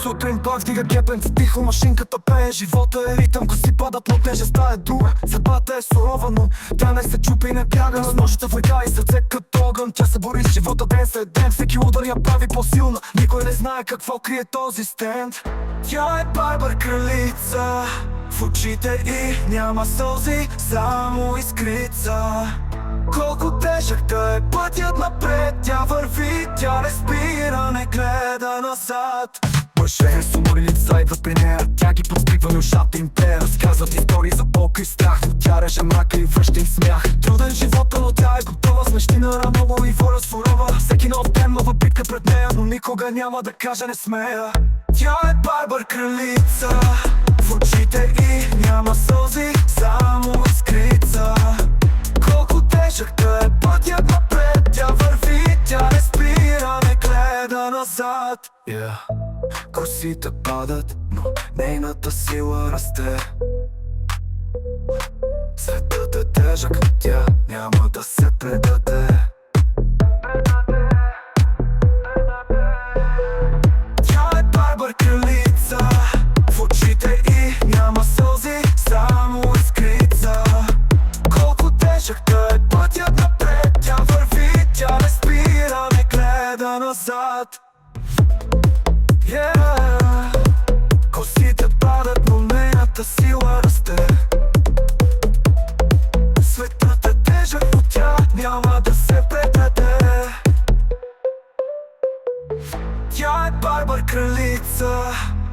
Сутрин той вдига гепен, тихо машинката пее. Живота е ритъм, коси падат, но тежестта е дура. Съдбата е сурова, но тя не се чупи и не бяга. С нощта в ръка и сърце като огън, тя се бори с живота ден след ден. Всеки удар я прави по-силна, никой не знае какво крие този стенд. Тя е барбар кралица, в очите и няма сълзи, само искрица. Колко тежък да е пътят напред, тя върви, тя не спира, не гледа назад. Мъже с уморили лица идват при нея, тя ги подстригва, ушата им те разказват истории за болка и страх, но тя реже мрака и връща им смях. Труден живота, но тя е готова, с мечти на рамово и воля сурова. Всеки нов ден нова битка пред нея, но никога няма да каже не смея. Тя е барбар кралица, в очите и няма сълзи, само искрица. Колко тежък да е пътят напред, тя върви, тя не спира, не гледа назад. Косите падат, но нейната сила расте. Светът е тежък, но тя няма да се предаде. Тя е барбар кралица, в очите и няма сълзи, само искрица. Колко тежък да е пътят напред, тя върви, тя не спира, не гледа назад. Косите падат, но нейната сила расте. Светът е тежък, но тя няма да се предаде. Тя е барбар кралица,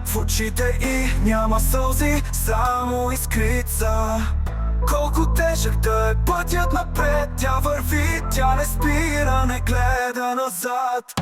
в очите и няма сълзи, само искрица. Колко тежък да е пътят напред, тя върви, тя не спира, не гледа назад.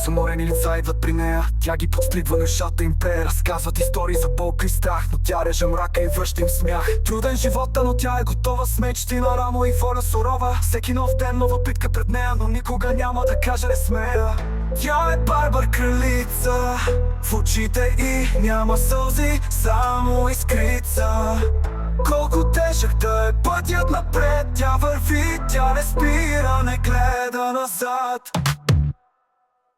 С уморени лица идват при нея, тя ги подстригва, но ушата им пее. Разказват истории за болка и страх, но тя реже мрака и връща им смях. Труден живота, но тя е готова, с мечти на рамо и воля сурова. Всеки нов ден нова битка пред нея, но никога няма да каже не смея. Тя е барбар кралица, в очите и няма сълзи, само искрица. Колко тежък да е пътят напред, тя върви, тя не спира, не гледа назад.